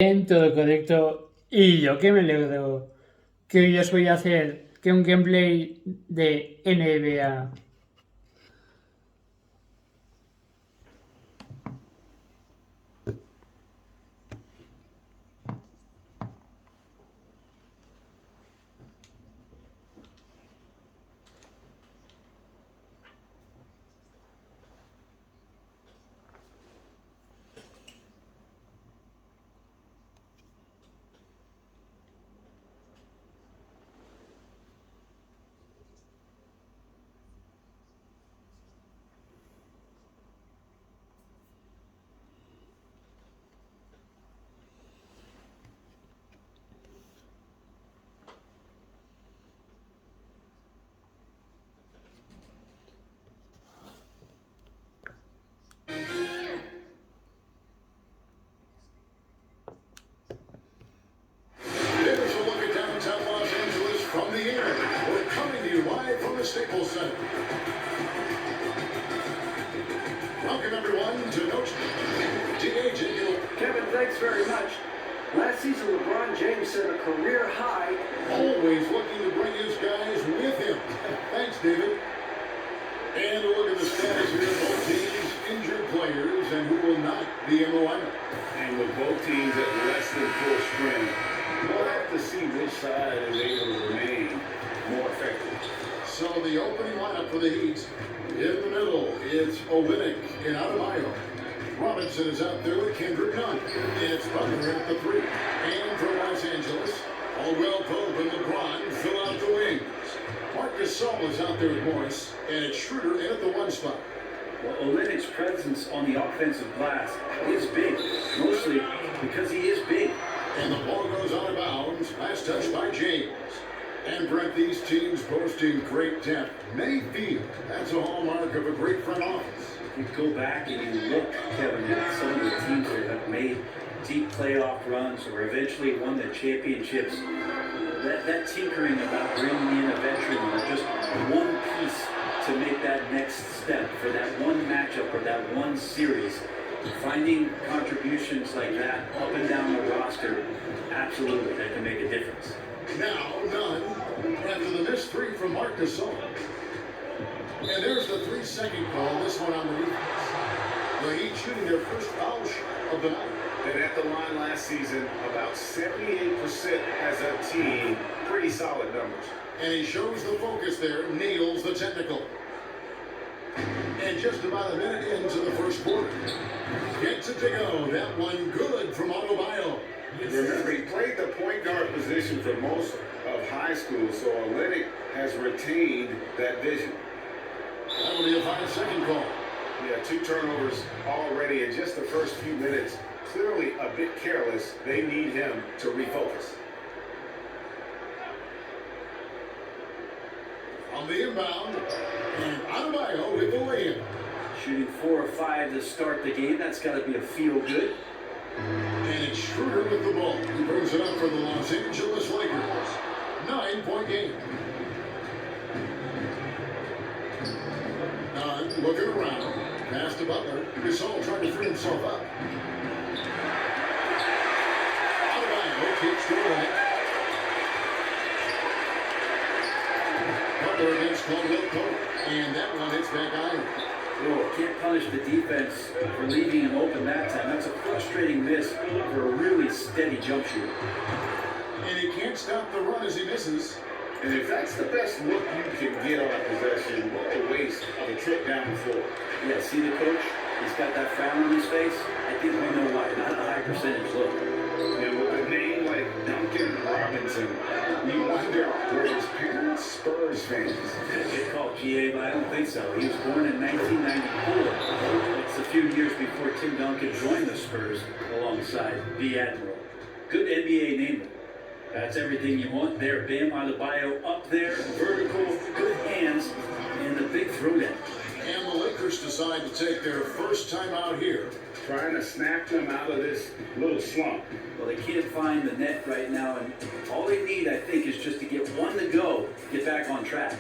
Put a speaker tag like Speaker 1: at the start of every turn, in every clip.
Speaker 1: Bien, todo correcto. Y yo que me alegro que hoy os voy a hacer que un gameplay de NBA.
Speaker 2: Here's a look at downtown Los Angeles from the air. We're coming to you live from the Staples Center. Welcome, everyone, to No DH.
Speaker 3: Kevin, thanks very much. Last season, LeBron James set a career high.
Speaker 2: Always looking to bring his guys with him. Thanks, David. And a look at the status here of both teams, injured players, and who will not be in the lineup.
Speaker 4: And with both teams at less than full strength, we'll have to see which side is able to remain more effective.
Speaker 2: So the opening lineup for the Heat, in the middle, it's Olynyk and Adebayo. Robinson is out there with Kendrick Nunn. It's Butler at the 3. And from Los Angeles, Caldwell Pope and LeBron fill out the wings. Marcus Gasol is out there with Morris, and it's Schroeder in at the 1 spot.
Speaker 3: Well, Olynyk's presence on the offensive glass is big, mostly because he is big.
Speaker 2: And the ball goes out of bounds. Last touch by James. And Brent, these teams boasting great depth. Many feel that's a hallmark of a great front office.
Speaker 3: You go back and you look, Kevin, at some of the teams that have made deep playoff runs or eventually won the championships. That tinkering about bringing in a veteran or just one piece to make that next step for that one matchup or that one series, finding contributions like that up and down the roster, absolutely, that can make a difference.
Speaker 2: Now, Nunn, after the missed 3 from Marcus Gasol. And there's the 3-second call, this one on the defense. The Heat shooting their first foul shot of the night.
Speaker 4: And at the line last season, about 78% as a team. Pretty solid numbers.
Speaker 2: And he shows the focus there, nails the technical. And just about a minute into the first quarter. Gets it to go. That one good from Adebayo.
Speaker 4: Remember, he played the point guard position for most of high school, so Olynyk has retained that vision.
Speaker 2: That'll be a 5-second call.
Speaker 4: Yeah, 2 turnovers already in just the first few minutes. Clearly a bit careless. They need him to refocus.
Speaker 2: On the inbound, and Adebayo with the lay-in.
Speaker 3: Shooting 4 or 5 to start the game, that's got to be a feel-good.
Speaker 2: And it's Schroeder with the ball. He brings it up for the Los Angeles Lakers. 9-point game. Nunn looking around. Pass to Butler. Gasol trying to free himself up. Adebayo kicks to the right. Butler against Caldwell Pope. And that one hits back iron.
Speaker 3: Oh, can't punish the defense for leaving him open that time. That's a frustrating miss for a really steady jump shooter.
Speaker 2: And he can't stop the run as he misses.
Speaker 4: And if that's the best look you can get on a possession, what a waste of a trip down the floor.
Speaker 3: Yeah, see the coach? He's got that frown on his face. I think we know why. Not a high percentage look.
Speaker 4: And with a name like Duncan Robinson, you wonder, were his parents Spurs fans?
Speaker 3: Good call, GA, but I don't think so. He was born in 1994. It's a few years before Tim Duncan joined the Spurs alongside the Admiral. Good NBA name. That's everything you want there. Bam Adebayo up there, vertical, good hands, and the big throwdown.
Speaker 2: And the Lakers decide to take their first time out here.
Speaker 4: Trying to snap them out of this little slump.
Speaker 3: Well, they can't find the net right now, and all they need, I think, is just to get one to go, get back on track.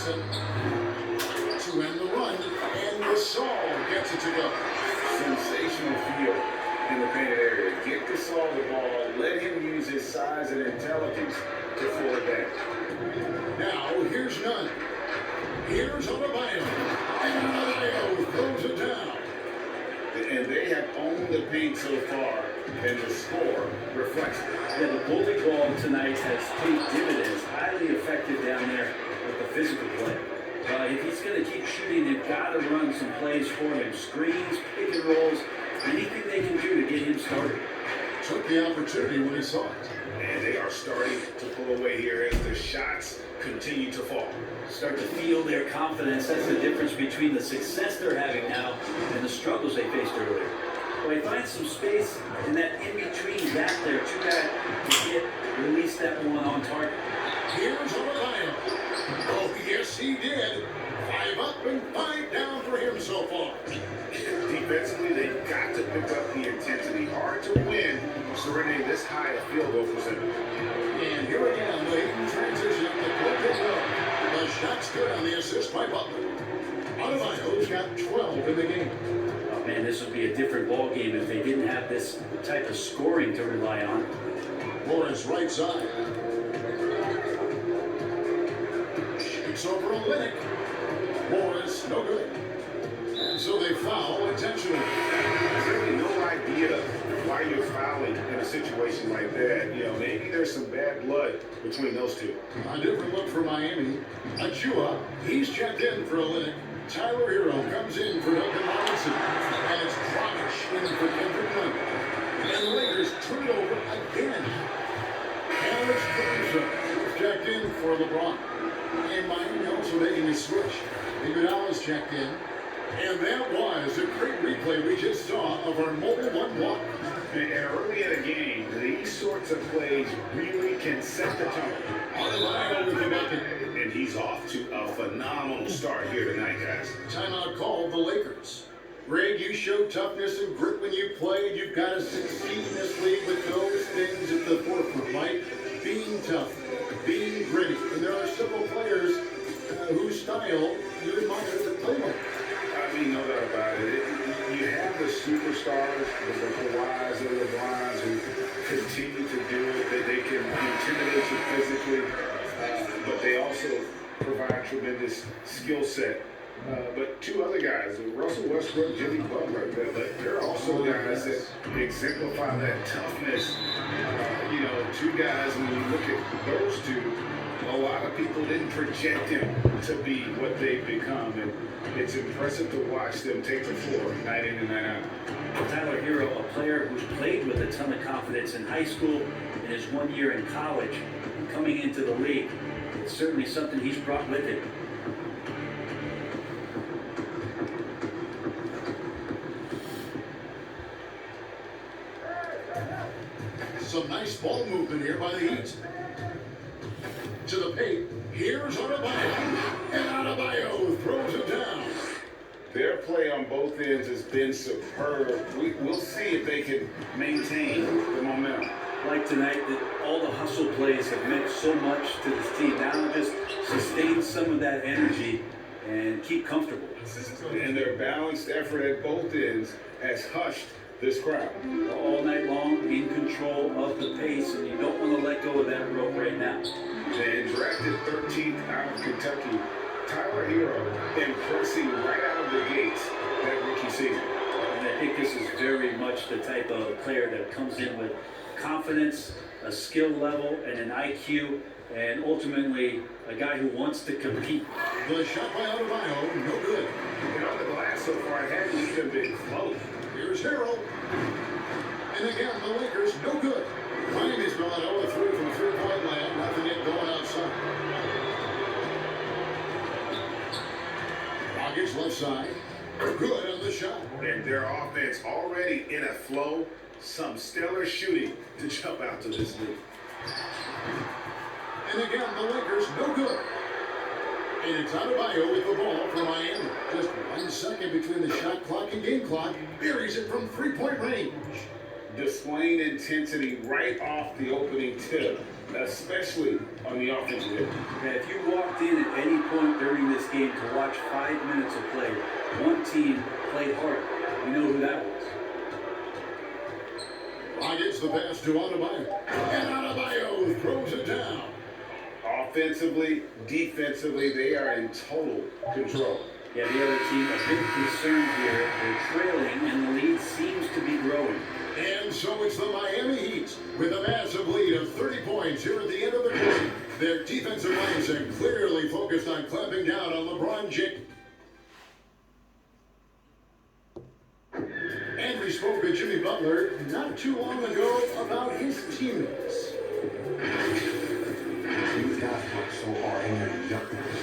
Speaker 2: Robinson to end the run, and Gasol gets it to go.
Speaker 4: Sensational field in the painted area. Get Gasol the ball. Let him use his size and intelligence to full advantage.
Speaker 2: Now, here's none. Here's Adebayo. And Adebayo throws it down.
Speaker 4: And they have owned the paint so far, and the score reflects it.
Speaker 3: Yeah, the bully ball tonight has paid dividends, highly effective down there with the physical play. If he's going to keep shooting, they've got to run some plays for him. Screens, pick and rolls, anything they can do to get him started.
Speaker 2: Took the opportunity when he saw it.
Speaker 4: And they are starting to pull away here as the shots continue to fall.
Speaker 3: Start to feel their confidence. That's the difference between the success they're having now and the struggles they faced earlier. Well, he finds some space in that in-between gap there. Too bad to release that one on target.
Speaker 2: Here's Adebayo. Oh, yes, he did. 5 up and 5 down for him so far.
Speaker 4: Defensively, they've got to pick up the intensity. Hard to win surrendering this high a field goal percentage.
Speaker 2: And here again, the Heat transition up the court as well. The shot's good on the assist by Butler. Adebayo's got 12 in the game.
Speaker 3: Oh, man, this would be a different ball game if they didn't have this type of scoring to rely on.
Speaker 2: Morris right side. Shoots over Olynyk. Morris, no good. And so they foul intentionally.
Speaker 4: There's really no idea why you're fouling in a situation like that. You know, maybe there's some bad blood between those two.
Speaker 2: A different look for Miami. Achua, he's checked in for Olynyk. Tyler Hero comes in for Duncan Robinson. And it's Dragic in for Kendrick Nunn. And the Lakers turn it over again. Alex Caruso checked in for LeBron. And Miami also making a switch. Iguodala's checked in. And that was a great replay we just saw of our mobile one block.
Speaker 4: And early in the game, these sorts of plays really can set the tone.
Speaker 2: Adebayo with the bucket.
Speaker 4: And he's off to a phenomenal start here tonight, guys.
Speaker 2: Timeout called the Lakers. Greg, you showed toughness and grit when you played. You've got to succeed in this league with those things at the forefront, right? Being tough, being gritty. And there are several players whose style you admire to play like.
Speaker 4: I mean, no doubt about it. You have the superstars, the Kawhis and the LeBrons who continue to do it. That they can intimidate you physically, but they also provide tremendous skill set. But two other guys, Russell Westbrook, Jimmy Butler, but they're also guys that exemplify that toughness. You know, two guys, when you look at those two, a lot of people didn't project them to be what they've become. And it's impressive to watch them take the floor night in and night out.
Speaker 3: Tyler Hero, a player who's played with a ton of confidence in high school and his 1 year in college, and coming into the league, it's certainly something he's brought with him.
Speaker 2: Some nice ball movement here by the Heat. To the paint. Here's Adebayo. And Adebayo throws it down.
Speaker 4: Their play on both ends has been superb. We'll see if they can maintain the momentum.
Speaker 3: Like tonight, that all the hustle plays have meant so much to this team. Now just sustain some of that energy and keep comfortable.
Speaker 4: And their balanced effort at both ends has hushed this crowd.
Speaker 3: All night long, in control of the pace, and you don't want to let go of that rope right now.
Speaker 4: And drafted 13th out of Kentucky, Tyler Hero impressing right out of the gates that rookie season.
Speaker 3: And I think this is very much the type of player that comes in with confidence, a skill level, and an IQ, and ultimately a guy who wants to compete.
Speaker 2: The shot by Adebayo, no good.
Speaker 4: And on the glass so far, it hasn't even been close.
Speaker 2: Here's Hero. And again, the Lakers, no good. Miami's going 0-3 from three-point land. Nothing yet going outside. Dragic left side. Good on the shot.
Speaker 4: And their offense already in a flow. Some stellar shooting to jump out to this lead.
Speaker 2: And again, the Lakers, no good. And it's Adebayo with the ball for Miami. Just 1 second between the shot clock and game clock. Buries it from three-point range.
Speaker 4: displaying intensity right off the opening tip, especially on the offensive end.
Speaker 3: Yeah, if you walked in at any point during this game to watch 5 minutes of play, one team played hard. You know who that was.
Speaker 2: Gets the pass to Adebayo. And Adebayo throws it down.
Speaker 4: Offensively, defensively, they are in total control.
Speaker 3: Yeah, the other team a bit concerned here. They're trailing, and the lead seems to be growing.
Speaker 2: And so it's the Miami Heat with a massive lead of 30 points here at the end of the quarter. Their defensive lines are clearly focused on clamping down on LeBron James. And we spoke with Jimmy Butler not too long ago about his teammates.
Speaker 5: These guys work so hard in their youngness.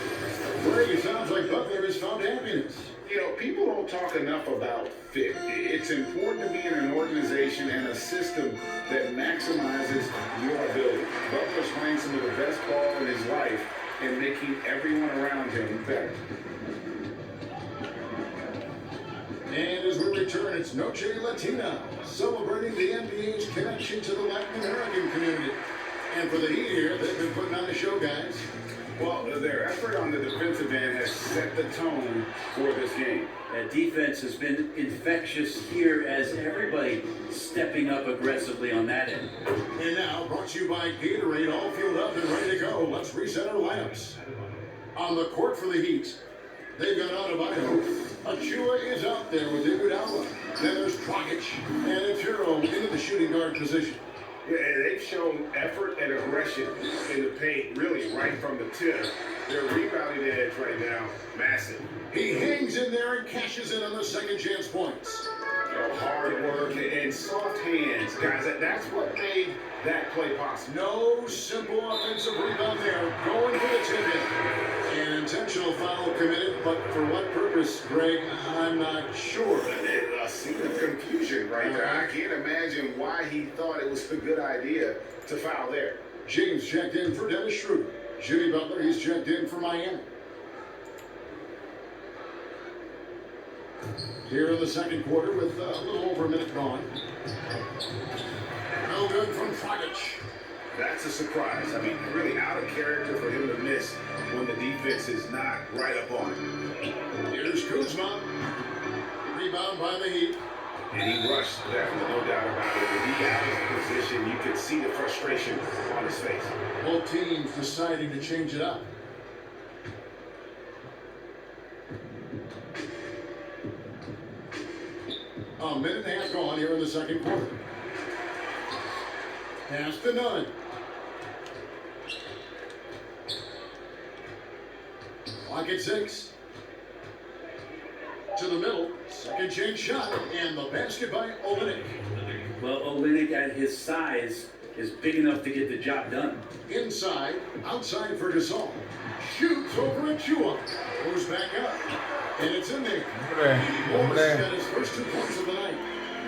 Speaker 2: It sounds like Butler has found happiness.
Speaker 4: You know, people don't talk enough about fit. It's important to be in an organization and a system that maximizes your ability. Butler's playing some of the best ball in his life and making everyone around him better.
Speaker 2: And as we return, it's Noche Latina, celebrating the NBA's connection to the Latin American community. And for the Heat here, they've been putting on a show, guys.
Speaker 4: Well, their effort on the defensive end has set the tone for this game.
Speaker 3: That defense has been infectious here as everybody stepping up aggressively on that end.
Speaker 2: And now, brought to you by Gatorade, all fueled up and ready to go. Let's reset our lineups. On the court for the Heat, they've got Adebayo. Achua is out there with Iguodala. Then there's Dragic and Atiro into the shooting guard position.
Speaker 4: Yeah, and they've shown effort and aggression in the paint, really right from the tip. Their rebounding edge right now, massive.
Speaker 2: He hangs in there and cashes in on the second chance points.
Speaker 4: You know, hard work and soft hands, guys. That's what made that play possible.
Speaker 2: No simple offensive rebound there. Going for the tip-in. An intentional foul committed, but for what purpose, Greg? I'm not sure.
Speaker 4: A scene of confusion right there. I can't imagine why he thought it was a good idea to foul there.
Speaker 2: James checked in for Dennis Schroeder. Jimmy Butler, he's checked in for Miami. Here in the second quarter with a little over a minute gone. No good from Dragic.
Speaker 4: That's a surprise. I mean, really out of character for him to miss when the defense is not right up on him.
Speaker 2: Here's Kuzma. Rebound by the Heat.
Speaker 4: And he rushed that one, no doubt about it. When he out of position, you could see the frustration on his face.
Speaker 2: Both teams deciding to change it up. A minute and a half gone here in the second quarter. Pass to Nunn. Clock at 6. To the middle. Second chance shot. And the basket by Olynyk.
Speaker 3: Well, Olynyk at his size is big enough to get the job done.
Speaker 2: Inside. Outside for Gasol. Shoots over at Chua. Goes back up. And it's in there. Morris got his first 2 points of the night.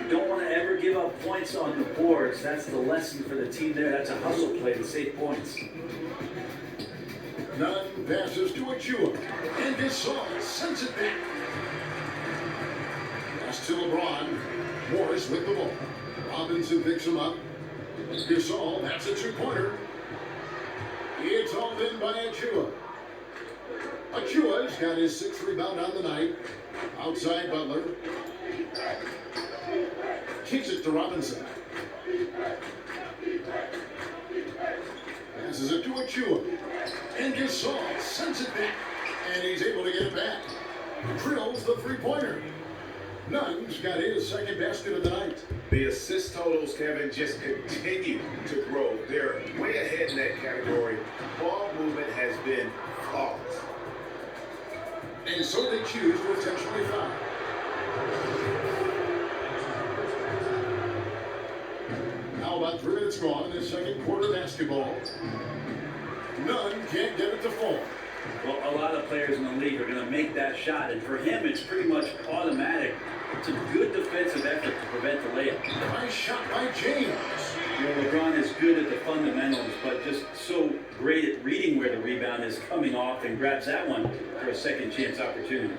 Speaker 3: You don't want to ever give up points on the boards. That's the lesson for the team there. That's a hustle play to save points.
Speaker 2: Nunn passes to Achua. And Gasol sends it back. Pass to LeBron. Morris with the ball. Robinson picks him up. Gasol, that's a 2-pointer. It's hauled in by Achua. Achua's got his 6th rebound on the night. Outside Butler. Kicks it to Robinson. Passes it to Achua. And Gasol sends it back. And he's able to get it back. Drills the 3-pointer. Nunn's got his 2nd basket of the night.
Speaker 4: The assist totals, Kevin, just continue to grow. They're way ahead in that category. Ball movement has been flawless.
Speaker 2: And so they choose to intentionally foul. Now about 3 minutes gone in the second quarter basketball. Nunn can't get it to fall.
Speaker 3: Well, a lot of players in the league are going to make that shot, and for him, it's pretty much automatic. It's a good defensive effort to prevent the layup.
Speaker 2: Nice shot by James.
Speaker 3: You know, LeBron is good at the fundamentals, but just so great at reading where the rebound is coming off and grabs that one for a second chance opportunity.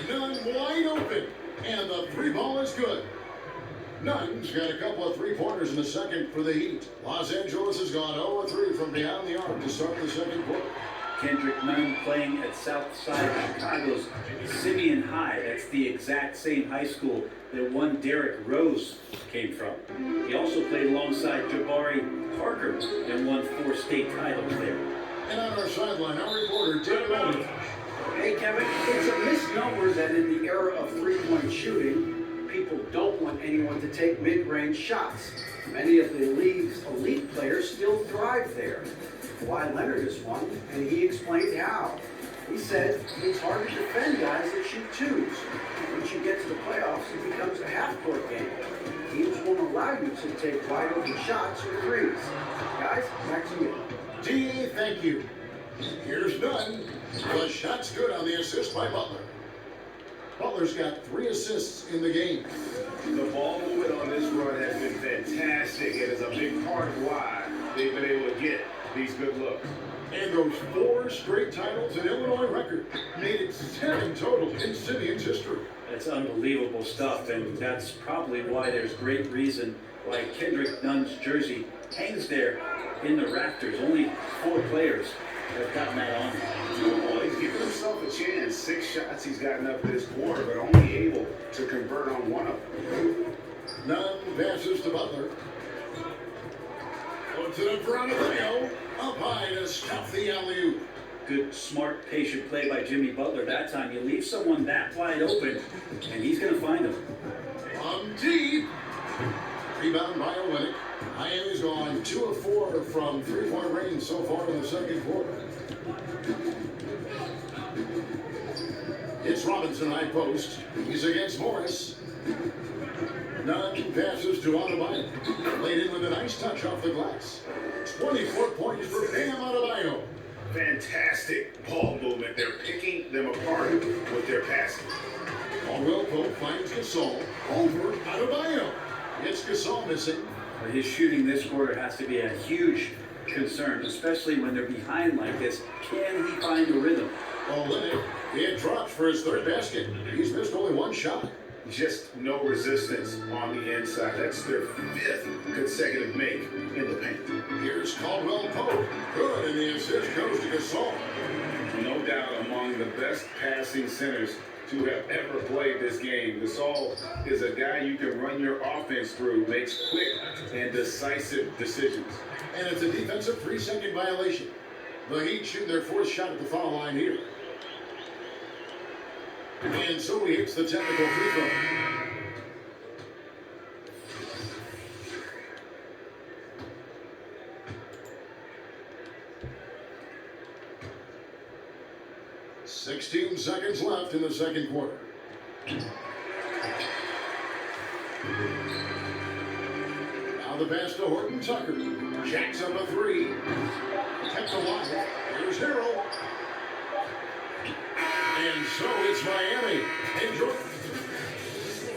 Speaker 2: Nunn wide open. And the 3 ball is good. Nunn's got a couple of three-pointers in the second for the Heat. Los Angeles has gone 0-3 from beyond the arc to start the second quarter.
Speaker 3: Kendrick Nunn playing at Southside Chicago's Simeon High. That's the exact same high school that one Derrick Rose came from. He also played alongside Jabari Parker and won 4 state titles there.
Speaker 2: And on our sideline, our reporter, David Aldridge.
Speaker 6: Hey, Kevin, it's a misnomer that in the era of three-point shooting, people don't want anyone to take mid-range shots. Many of the league's elite players still thrive there. Kawhi Leonard is one, and he explained how. He said it's hard to defend guys that shoot twos. Once you get to the playoffs, it becomes a half-court game. Teams won't allow you to take wide-open shots or threes. Guys, back to you.
Speaker 2: D, thank you. Here's Nunn. The shot's good on the assist by Butler. Butler's got 3 assists in the game.
Speaker 4: The ball movement on this run has been fantastic, and is a big part of why they've been able to get these good looks.
Speaker 2: And those 4 straight titles in Illinois record made it 7 total in Simeon's history.
Speaker 3: That's unbelievable stuff, and that's probably why there's great reason why Kendrick Nunn's jersey hangs there in the rafters. Only 4 players have gotten that on him.
Speaker 4: Well, he's giving himself a chance. 6 shots he's gotten up this quarter, but only able to convert on 1 of them.
Speaker 2: Nunn passes to Butler. Puts it in front of Leo. Up high to stuff the alley-oop.
Speaker 3: Good, smart, patient play by Jimmy Butler that time. You leave someone that wide open, and he's going to find them.
Speaker 2: On deep. Rebound by Olynyk. Miami's gone 2 of 4 from three-point range so far in the second quarter. It's Robinson high post. He's against Morris. Nunn passes to Adebayo. Laid in with a nice touch off the glass. 24 points for Bam Adebayo.
Speaker 4: Fantastic ball movement. They're picking them apart with their passing.
Speaker 2: Caldwell Pope finds Gasol over Adebayo. It's Gasol missing.
Speaker 3: His shooting this quarter has to be a huge concern, especially when they're behind like this. Can he find a rhythm?
Speaker 2: Olynyk, it drops for his 3rd basket. He's missed only 1 shot.
Speaker 4: Just no resistance on the inside. That's their 5th consecutive make in the paint.
Speaker 2: Here's Caldwell Pope. Good, and the assist goes to Gasol.
Speaker 4: No doubt among the best passing centers to have ever played this game. Gasol is a guy you can run your offense through, makes quick and decisive decisions.
Speaker 2: And it's a defensive 3-second violation. The Heat shooting their 4th shot at the foul line here. And so he hits the technical free throw. "16 seconds left in the second quarter. Now the pass to Horton Tucker. Jacks up a 3. Kept alive. Here's Harrell. And so it's Miami. Enjoy.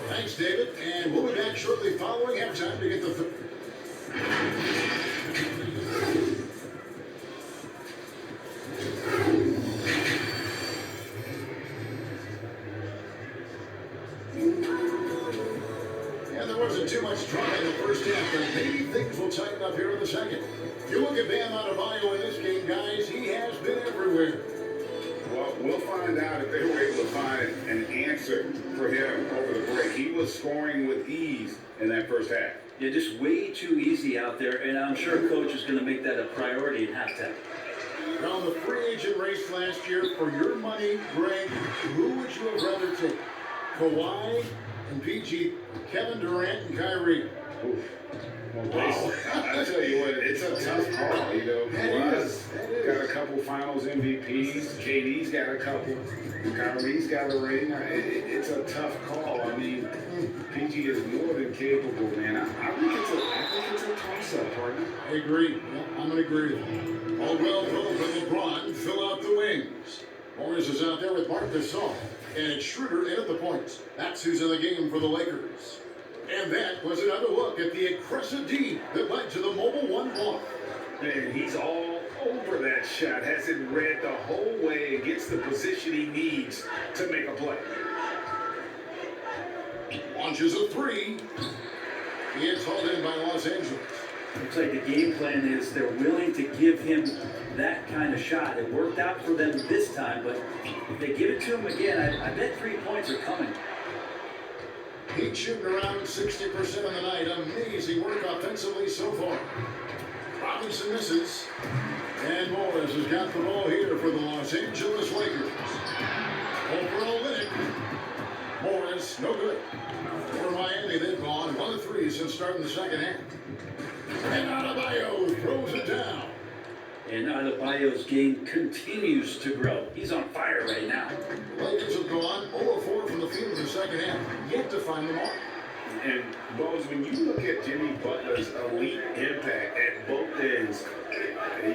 Speaker 2: Thanks, David. And we'll be back shortly following halftime to get the And there wasn't too much drama in the first half, but maybe things will tighten up here in the second. If you look at Bam Adebayo in this game, guys, he has been everywhere.
Speaker 4: Well, we'll find out if they were able to find an answer for him over the break. He was scoring with ease in that first half.
Speaker 3: Yeah, just way too easy out there, and I'm sure coach is going to make that a priority in halftime.
Speaker 2: Now, in the free agent race last year, for your money, Greg, who would you have rather take? Kawhi and PG, Kevin Durant and Kyrie.
Speaker 4: Oof. Well, I tell you what, it's a tough call. You know, Kawhi's got a couple Finals MVPs. KD's got a couple. Kyrie's got a ring. It's a tough call. I mean, PG is more than capable, man. I think it's a toss-up, partner.
Speaker 2: I agree. Yeah, I'm going to agree with you. Caldwell Pope and LeBron fill out the wings. Morris is out there with Marc Gasol. And it's Schroeder in at the points. That's who's in the game for the Lakers. And that was another look at the aggressive D that led to the Mobile 1 block.
Speaker 4: And he's all over that shot. Has it read the whole way and gets the position he needs to make a play.
Speaker 2: Launches a 3. It's hauled in by Los Angeles.
Speaker 3: Looks like the game plan is they're willing to give him that kind of shot. It worked out for them this time, but if they give it to him again, I bet 3 points are coming.
Speaker 2: He's shooting around 60% of the night. Amazing work offensively so far. Robinson misses. And Morris has got the ball here for the Los Angeles Lakers. Overall winning. Morris, no good. For Miami, they've gone 1 of 3 since starting the second half. And Adebayo throws it down.
Speaker 3: And Adebayo's game continues to grow. He's on fire right now.
Speaker 2: Lakers have gone 0 of 4 from the field in the second half. Yet to find the mark.
Speaker 4: And, Bose, when you look at Jimmy Butler's elite impact at both ends,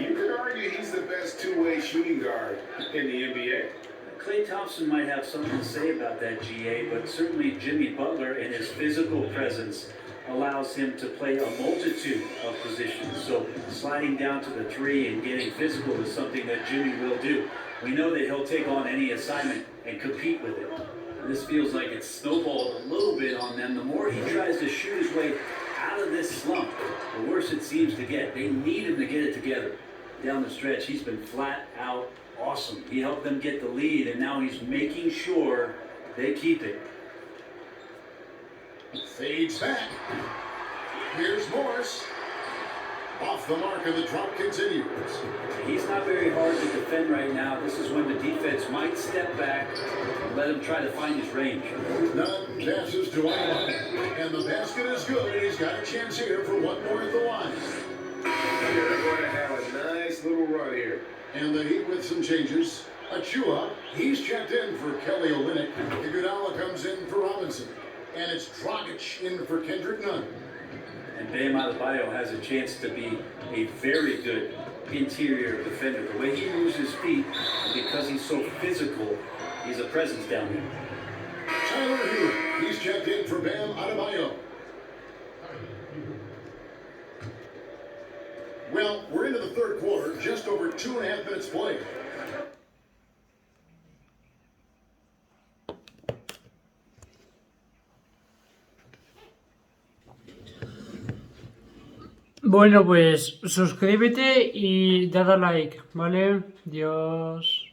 Speaker 4: you could argue he's the best two-way shooting guard in the NBA.
Speaker 3: Klay Thompson might have something to say about that, GA, but certainly Jimmy Butler and his physical presence allows him to play a multitude of positions. So sliding down to the 3 and getting physical is something that Jimmy will do. We know that he'll take on any assignment and compete with it. And this feels like it's snowballed a little bit on them. The more he tries to shoot his way out of this slump, the worse it seems to get. They need him to get it together. Down the stretch, he's been flat out awesome. He helped them get the lead, and now he's making sure they keep it.
Speaker 2: Fades back. Here's Morris. Off the mark, and the drop continues.
Speaker 3: He's not very hard to defend right now. This is when the defense might step back and let him try to find his range.
Speaker 2: Nunn passes to Allen, and the basket is good. He's got a chance here for one more at the line.
Speaker 4: They're going to have a nice little run here.
Speaker 2: And the Heat with some changes. Achua, he's checked in for Kelly Olynyk. Iguodala comes in for Robinson. And it's Dragic in for Kendrick Nunn.
Speaker 3: And Bam Adebayo has a chance to be a very good interior defender. The way he moves his feet, and because he's so physical, he's a presence down there.
Speaker 2: Tyler Hero, he's checked in for Bam Adebayo. Well, we're into the third quarter, just over 2.5 minutes played.
Speaker 1: Bueno, pues suscríbete y dale a like, ¿vale? Dios.